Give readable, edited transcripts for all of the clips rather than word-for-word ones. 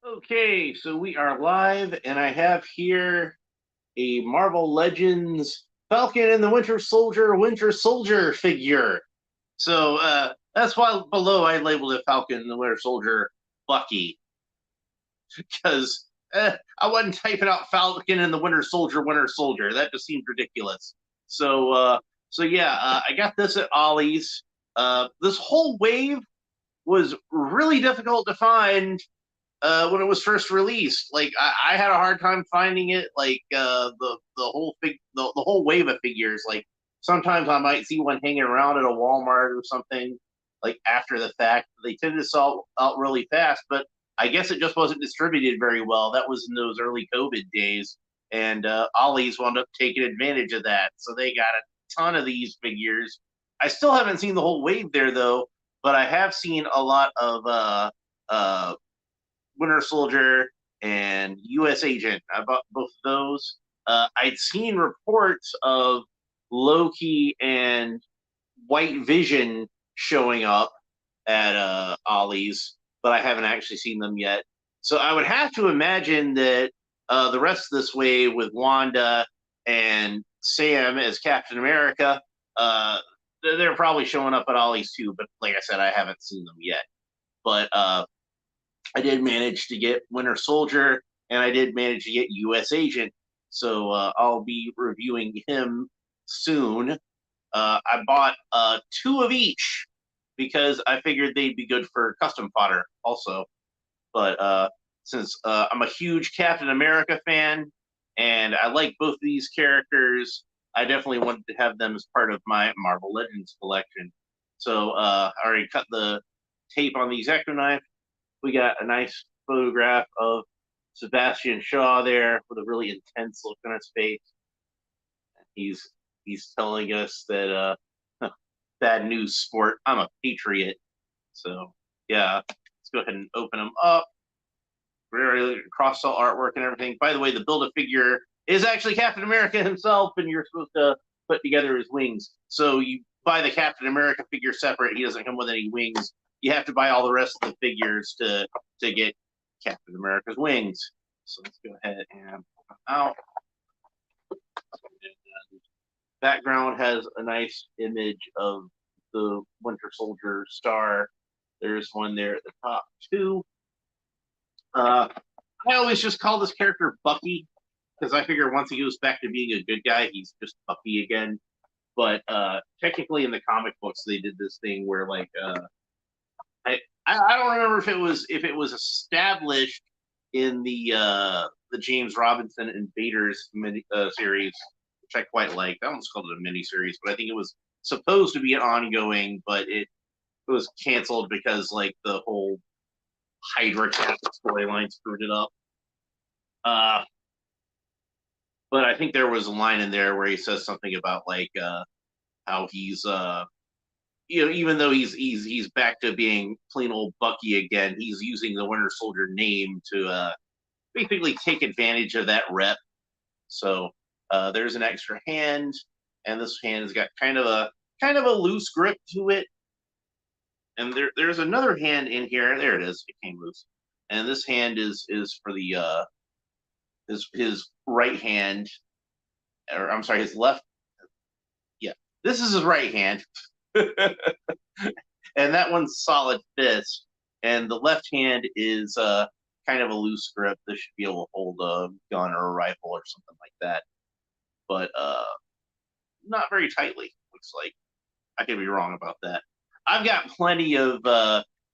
Okay, so we are live, and I have here a Marvel Legends Falcon and the Winter Soldier figure. So that's why below I labeled it Falcon and the Winter Soldier Bucky, because I wasn't typing out Falcon and the Winter Soldier. That just seemed ridiculous. So I got this at Ollie's. This whole wave was really difficult to find when it was first released. Like I had a hard time finding it. Like the whole wave of figures. Like sometimes I might see one hanging around at a Walmart or something. Like after the fact, they tend to sell out really fast. But I guess it just wasn't distributed very well. That was in those early COVID days, and Ollie's wound up taking advantage of that. So they got a ton of these figures. I still haven't seen the whole wave there though, but I have seen a lot of Winter Soldier and U.S. Agent. I bought both of those. I'd seen reports of Loki and White Vision showing up at Ollie's, but I haven't actually seen them yet. So I would have to imagine that the rest of this wave with Wanda and Sam as Captain America, they're probably showing up at Ollie's too. But like I said, I haven't seen them yet. But I did manage to get Winter Soldier, and I did manage to get U.S. Agent. So I'll be reviewing him soon. I bought two of each because I figured they'd be good for custom fodder also. But since I'm a huge Captain America fan and I like both of these characters, I definitely wanted to have them as part of my Marvel Legends collection. So I already cut the tape on the Exacto knife. We got a nice photograph of Sebastian Shaw there with a really intense look on his face. He's he's telling us that bad news sport. I'm a patriot. So yeah, let's go ahead and open them up. Very cross cell artwork and everything. By the way, the build a figure is actually Captain America himself, and you're supposed to put together his wings. So you buy the Captain America figure separate. He doesn't come with any wings. You have to buy all the rest of the figures to get Captain America's wings. So let's go ahead and pull them out. And background has a nice image of the Winter Soldier star. There's one there at the top too. I always just call this character Bucky because I figure once he goes back to being a good guy, he's just Bucky again. But technically, in the comic books, they did this thing where like I don't remember if it was established in the James Robinson Invaders mini series, which I quite liked. I almost called it a mini series, but I think it was supposed to be an ongoing, but it was canceled because like the whole Hydra storyline screwed it up. Uh, but I think there was a line in there where he says something about like how he's even though he's back to being plain old Bucky again, he's using the Winter Soldier name to basically take advantage of that rep. So there's an extra hand, and this hand has got kind of a loose grip to it. And there's another hand in here. There it is. It came loose. And this hand is for the his right hand, or I'm sorry, his left. Yeah, this is his right hand, and that one's solid fist. And the left hand is kind of a loose grip. This should be able to hold a gun or a rifle or something like that, but not very tightly. Looks like I could be wrong about that. I've got plenty of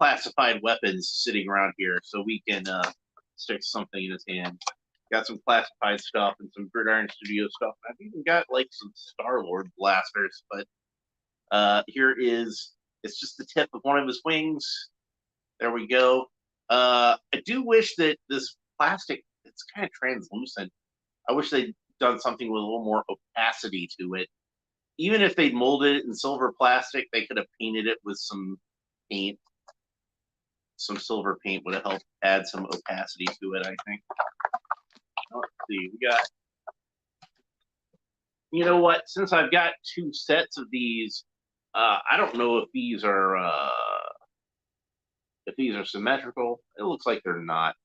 classified weapons sitting around here, so we can stick something in his hand. Got some classified stuff and some Gridiron Studio stuff. I've even got like some Star Lord blasters, but here is it's just the tip of one of his wings. There we go. I do wish that this plastic it's kind of translucent. I wish they'd done something with a little more opacity to it. Even if they'd molded it in silver plastic, they could have painted it with some paint. Some silver paint would have helped add some opacity to it, I think. Let's see, we got. You know what? Since I've got two sets of these, I don't know if these are symmetrical. It looks like they're not.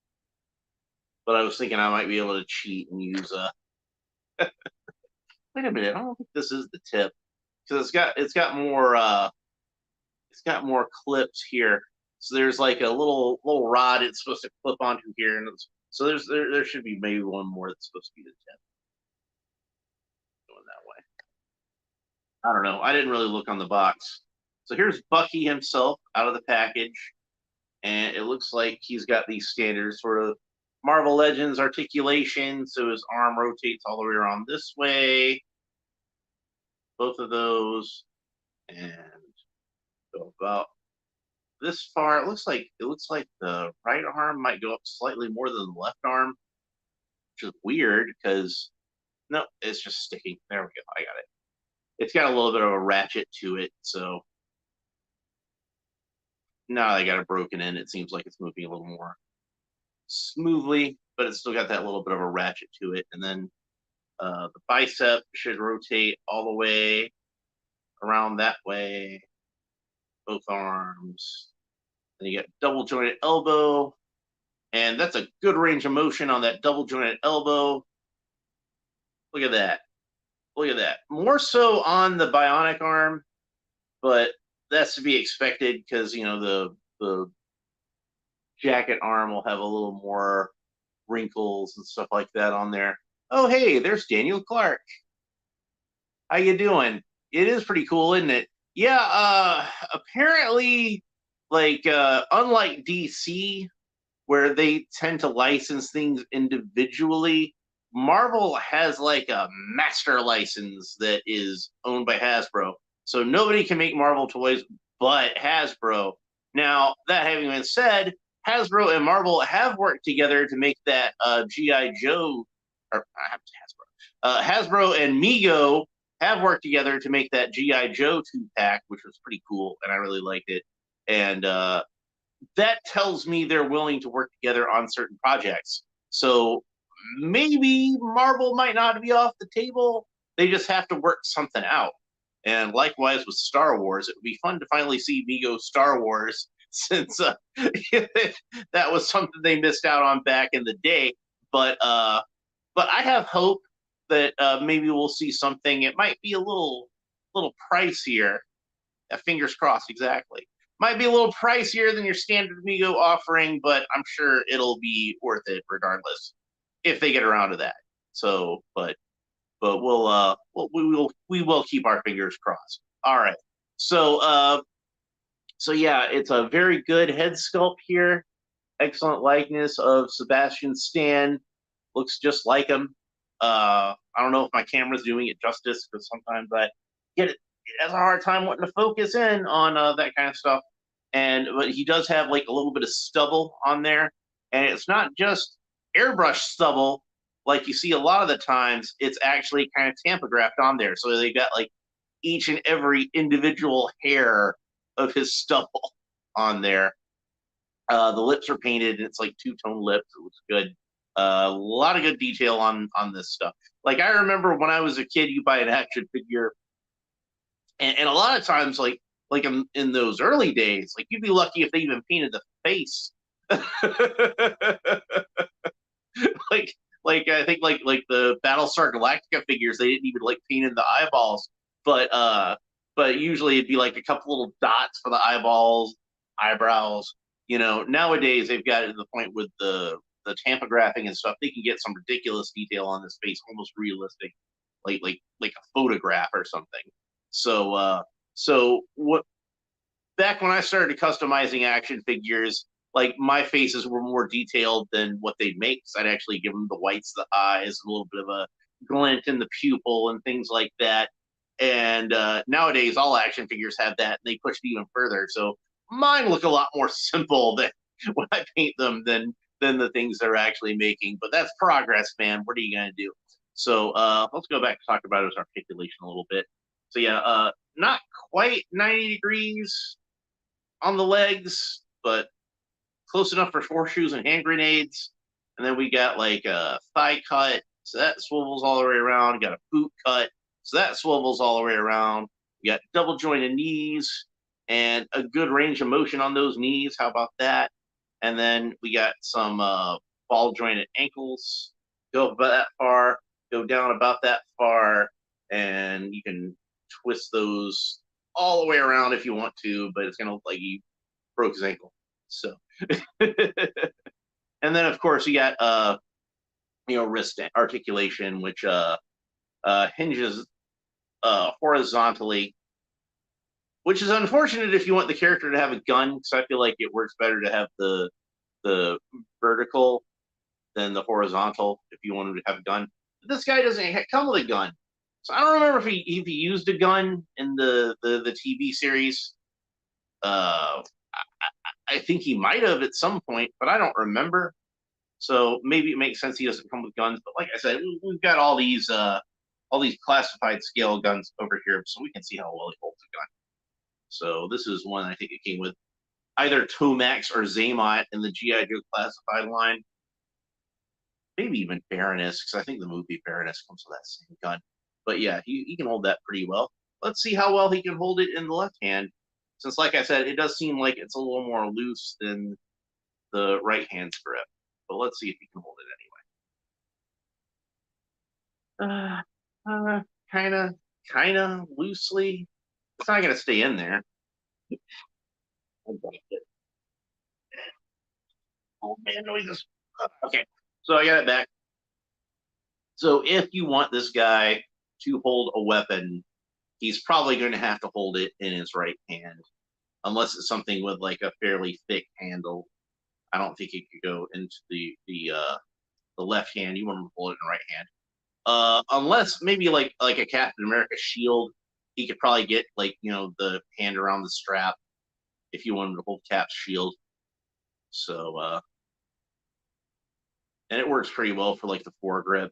but I was thinking I might be able to cheat and use a. Wait a minute, I don't think this is the tip because it's got more clips here. So there's like a little rod it's supposed to clip onto here, and so there should be maybe one more that's supposed to be the tip. Going that way. I don't know. I didn't really look on the box. So here's Bucky himself out of the package, and it looks like he's got these standard sort of Marvel Legends articulation. So his arm rotates all the way around this way. Both of those, and go about this far. It looks like the right arm might go up slightly more than the left arm, which is weird because no, it's just sticking. There we go. I got it. It's got a little bit of a ratchet to it, so now I got it broken in. It seems like it's moving a little more smoothly, but it's still got that little bit of a ratchet to it. And then the bicep should rotate all the way around that way. Both arms. Then you got double jointed elbow, and that's a good range of motion on that double jointed elbow. Look at that. Look at that. More so on the bionic arm, but that's to be expected because the jacket arm will have a little more wrinkles and stuff like that on there. Oh, hey, there's Daniel Clark. How you doing? It is pretty cool, isn't it? Yeah, apparently, like, unlike DC, where they tend to license things individually, Marvel has like a master license that is owned by Hasbro. So nobody can make Marvel toys but Hasbro. Now, that having been said, Hasbro and Marvel have worked together to make that G.I. Joe, or Hasbro and Mego have worked together to make that G.I. Joe 2-pack, which was pretty cool, and I really liked it. And that tells me they're willing to work together on certain projects. So maybe Marvel might not be off the table. They just have to work something out. And likewise with Star Wars, it would be fun to finally see Mego Star Wars since that was something they missed out on back in the day. But I have hope that maybe we'll see something. It might be a little pricier. Fingers crossed, exactly. Might be a little pricier than your standard Mego offering, but I'm sure it'll be worth it regardless if they get around to that. So, but we will keep our fingers crossed. All right. So yeah, it's a very good head sculpt here. Excellent likeness of Sebastian Stan. Looks just like him. I don't know if my camera's doing it justice because sometimes I get it has a hard time wanting to focus in on that kind of stuff. But he does have like a little bit of stubble on there, and it's not just airbrush stubble like you see a lot of the times. It's actually kind of tampographed on there, so they got like each and every individual hair of his stubble on there. The lips are painted, and it's like two-tone lips. It looks good. A lot of good detail on this stuff. Like I remember when I was a kid, you buy an action figure, and a lot of times, like in those early days, like you'd be lucky if they even painted the face. like I think like the Battlestar Galactica figures, they didn't even like paint in the eyeballs, but usually it'd be like a couple little dots for the eyeballs, eyebrows. Nowadays they've got it to the point with the tampography and stuff. They can get some ridiculous detail on this face, almost realistic, like a photograph or something. So what? Back when I started customizing action figures, like my faces were more detailed than what they'd make. So I'd actually give them the whites of the eyes, a little bit of a glint in the pupil, and things like that. And nowadays, all action figures have that, and they push it even further. So mine look a lot more simple than when I paint them than the things they're actually making. But that's progress, man. What are you gonna do? So let's go back to talk about his articulation a little bit. So yeah, not quite 90 degrees on the legs, but close enough for horseshoes and hand grenades. And then we got like a thigh cut, so that swivels all the way around. Got a boot cut, so that swivels all the way around. We got double jointed knees and a good range of motion on those knees. How about that? And then we got some ball jointed ankles. Go about that far, go down about that far, and you can twist those all the way around if you want to, but it's going to look like he broke his ankle. So, and then of course you got wrist articulation, which hinges horizontally, which is unfortunate if you want the character to have a gun, because I feel like it works better to have the vertical than the horizontal if you want him to have a gun. But this guy doesn't come with a gun, so I don't remember if he used a gun in the TV series. I think he might have at some point, but I don't remember. So maybe it makes sense he doesn't come with guns. But like I said, we've got all these classified scale guns over here, so we can see how well he holds a gun. So this is one I think it came with either Tomax or Zaymot in the G.I. Joe classified line. Maybe even Baroness, because I think the movie Baroness comes with that same gun. But yeah, he can hold that pretty well. Let's see how well he can hold it in the left hand. Since, like I said, it does seem like it's a little more loose than the right hand's grip. But let's see if he can hold it anyway. Kind of loosely. It's not going to stay in there. Oh man, noises. Okay, so I got it back. So if you want this guy to hold a weapon, he's probably going to have to hold it in his right hand, unless it's something with like a fairly thick handle. I don't think he could go into the left hand. You want him to hold it in the right hand. Unless maybe like a Captain America shield, he could probably get like the hand around the strap if you want him to hold Cap's shield. So and it works pretty well for like the foregrip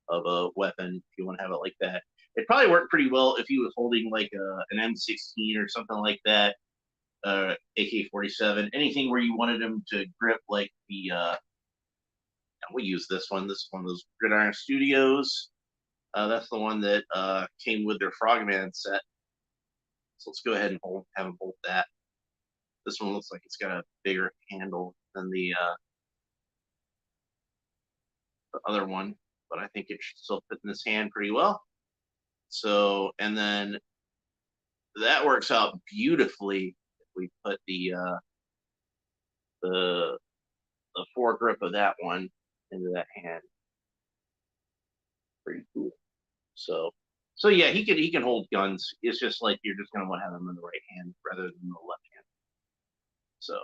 of a weapon if you want to have it like that. It probably worked pretty well if he was holding like an M16 or something like that, AK-47, anything where you wanted him to grip like the. We use this one. This is one of those Gridiron Studios. That's the one that came with their Frogman set. So let's go ahead and have him hold that. This one looks like it's got a bigger handle than the other one, but I think it should still fit in this hand pretty well. So, and then that works out beautifully if we put the foregrip of that one into that hand. Pretty cool. So yeah, he can hold guns. It's just like you're just gonna want to have them in the right hand rather than the left hand. So,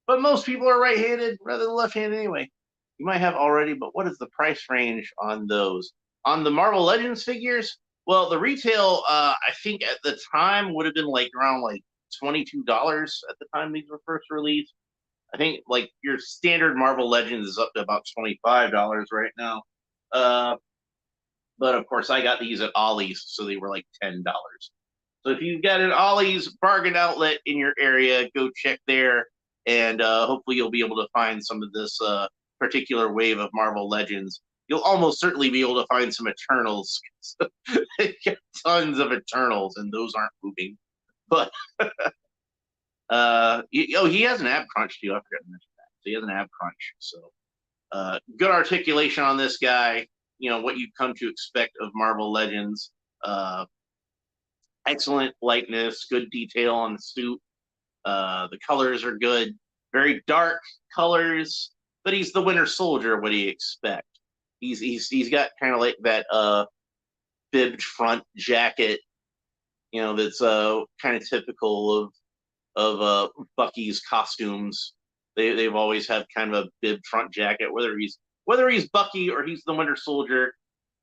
but most people are right-handed rather than left-handed anyway. You might have already, but what is the price range on those? On the Marvel Legends figures, well, the retail, I think at the time would have been like around like $22 at the time these were first released. I think like your standard Marvel Legends is up to about $25 right now. But of course, I got these at Ollie's, so they were like $10. So if you've got an Ollie's bargain outlet in your area, go check there, and hopefully you'll be able to find some of this particular wave of Marvel Legends. You'll almost certainly be able to find some Eternals. Tons of Eternals, and those aren't moving. But he has an ab crunch too. I forgot to mention that. So he has an ab crunch. So good articulation on this guy. What you've come to expect of Marvel Legends. Excellent lightness, good detail on the suit. The colors are good, very dark colors, but he's the Winter Soldier. What do you expect? He's got kind of like that bibbed front jacket, that's kind of typical of Bucky's costumes. They've always had kind of a bibbed front jacket, whether he's Bucky or he's the Winter Soldier.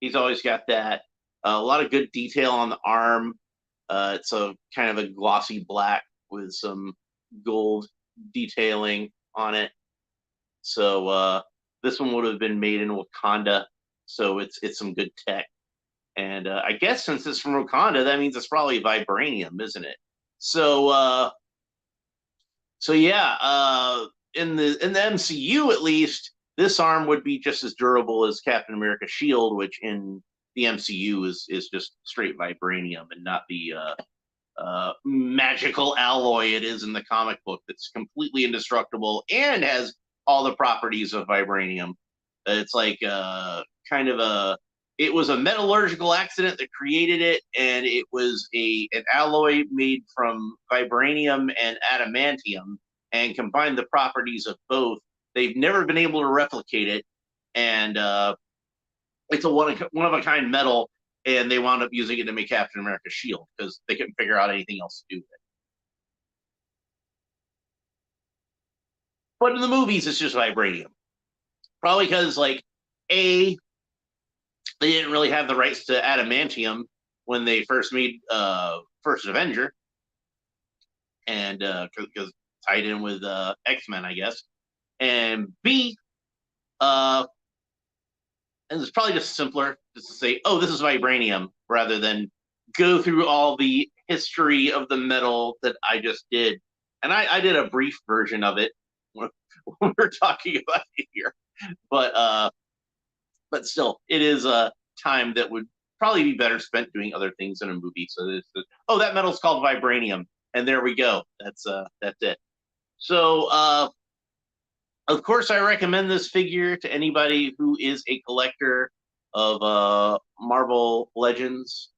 He's always got that. A lot of good detail on the arm. It's a kind of a glossy black with some gold detailing on it. So this one would have been made in Wakanda, so it's some good tech. And I guess since it's from Wakanda, that means it's probably vibranium, isn't it? So yeah, in the MCU at least, this arm would be just as durable as Captain America's shield, which in the MCU is just straight vibranium and not the magical alloy it is in the comic book that's completely indestructible and has all the properties of vibranium. It's like kind of a it was a metallurgical accident that created it, and it was an alloy made from vibranium and adamantium, and combined the properties of both. They've never been able to replicate it, and it's a one of a kind metal, and they wound up using it to make Captain America's shield because they couldn't figure out anything else to do with it. But in the movies, it's just vibranium, probably because a they didn't really have the rights to adamantium when they first made First Avenger, and because tied in with X-Men, I guess. And B, and it's probably just simpler just to say, "Oh, this is vibranium," rather than go through all the history of the metal that I just did. And I did a brief version of it when we're talking about it here, but still, it is a time that would probably be better spent doing other things in a movie. So oh, that metal's called vibranium, and there we go. That's it. So of course, I recommend this figure to anybody who is a collector of Marvel Legends.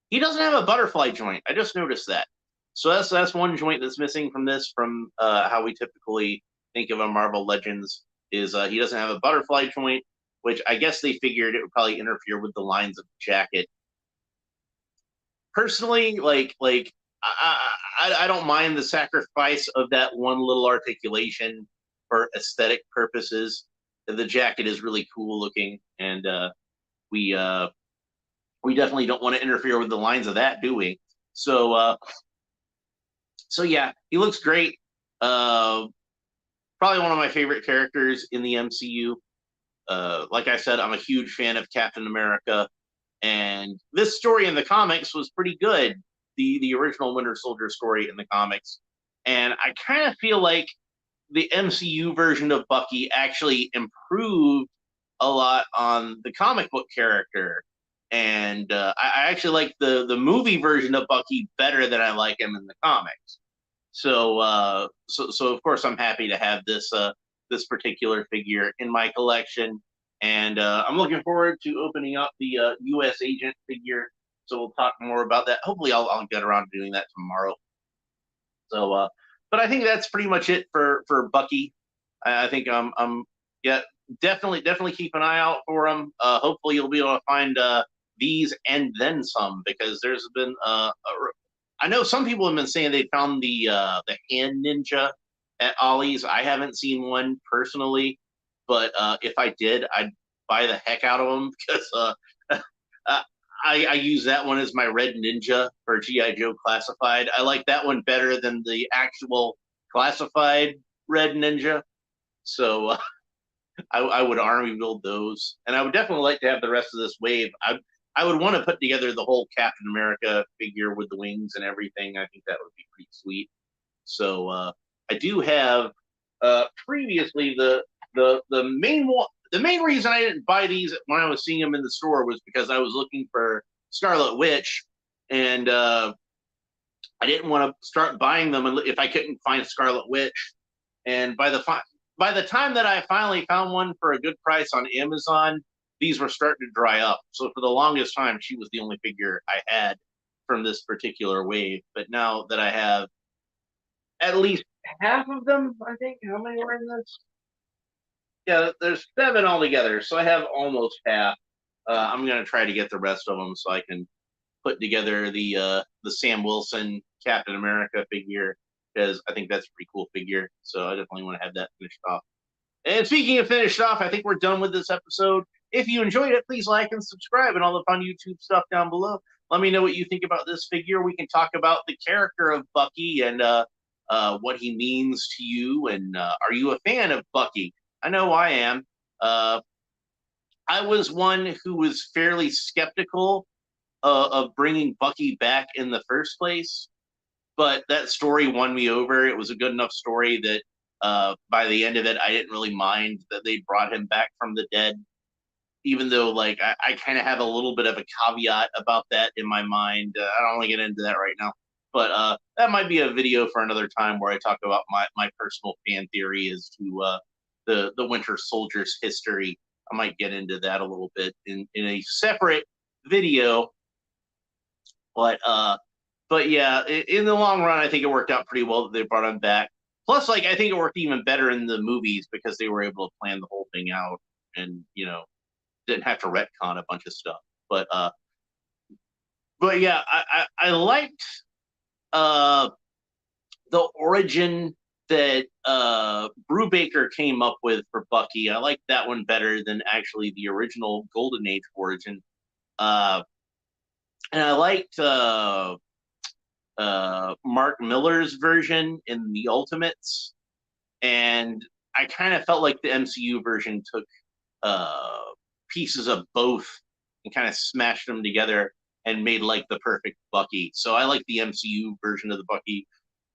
He doesn't have a butterfly joint. I just noticed that. So that's one joint that's missing from this, from how we typically think of a Marvel Legends, is he doesn't have a butterfly joint, which I guess they figured it would probably interfere with the lines of the jacket. Personally, I don't mind the sacrifice of that one little articulation for aesthetic purposes. The jacket is really cool looking, and we definitely don't want to interfere with the lines of that, do we? So yeah, he looks great. Probably one of my favorite characters in the MCU. Like I said, I'm a huge fan of Captain America, and this story in the comics was pretty good. The original Winter Soldier story in the comics, and I kind of feel like the MCU version of Bucky actually improved a lot on the comic book character, and I actually like the movie version of Bucky better than I like him in the comics. So of course I'm happy to have this particular figure in my collection, and I'm looking forward to opening up the U.S. Agent figure. So we'll talk more about that. Hopefully, I'll get around to doing that tomorrow. So, but I think that's pretty much it for Bucky. I think yeah, definitely keep an eye out for him. Hopefully, you'll be able to find these and then some, because there's been I know some people have been saying they found the hand ninja at Ollie's. I haven't seen one personally, but if I did, I'd buy the heck out of them because I use that one as my red ninja for G.I. Joe Classified. I like that one better than the actual classified red ninja. So I would army build those, and I would definitely like to have the rest of this wave. I would want to put together the whole Captain America figure with the wings and everything. I think that would be pretty sweet. So I do have previously the main one. The main reason I didn't buy these when I was seeing them in the store was because I was looking for Scarlet Witch, and I didn't want to start buying them if I couldn't find Scarlet Witch. And by the time that I finally found one for a good price on Amazon, these were starting to dry up. So for the longest time, she was the only figure I had from this particular wave. But now that I have at least half of them, I think, how many were in this? Yeah, there's 7 altogether, so I have almost half. I'm gonna try to get the rest of them so I can put together the Sam Wilson Captain America figure, because I think that's a pretty cool figure. So I definitely want to have that finished off. And speaking of finished off, I think we're done with this episode. If you enjoyed it, please like and subscribe and all the fun YouTube stuff down below. Let me know what you think about this figure. We can talk about the character of Bucky and what he means to you. And are you a fan of Bucky? I know I am. I was one who was fairly skeptical of bringing Bucky back in the first place, but that story won me over. It was a good enough story that by the end of it, I didn't really mind that they brought him back from the dead, even though I kind of have a little bit of a caveat about that in my mind. I don't want to get into that right now, but that might be a video for another time where I talk about my personal fan theory as to the Winter Soldier's history. I might get into that a little bit in a separate video, but yeah, in the long run, I think it worked out pretty well that they brought him back. Plus, like I think it worked even better in the movies because they were able to plan the whole thing out and didn't have to retcon a bunch of stuff. But yeah, I liked uh the origin that Brubaker came up with for Bucky. I liked that one better than actually the original Golden Age origin. Uh, and I liked Mark Miller's version in the Ultimates, and I kind of felt like the MCU version took uh, pieces of both and kind of smashed them together and made like the perfect Bucky. So I like the MCU version of the Bucky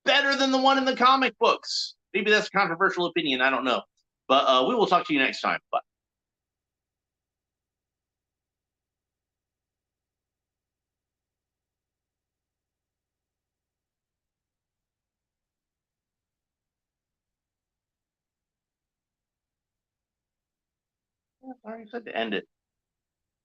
better than the one in the comic books. Maybe that's a controversial opinion. I don't know. But we will talk to you next time. Bye. I already said to end it.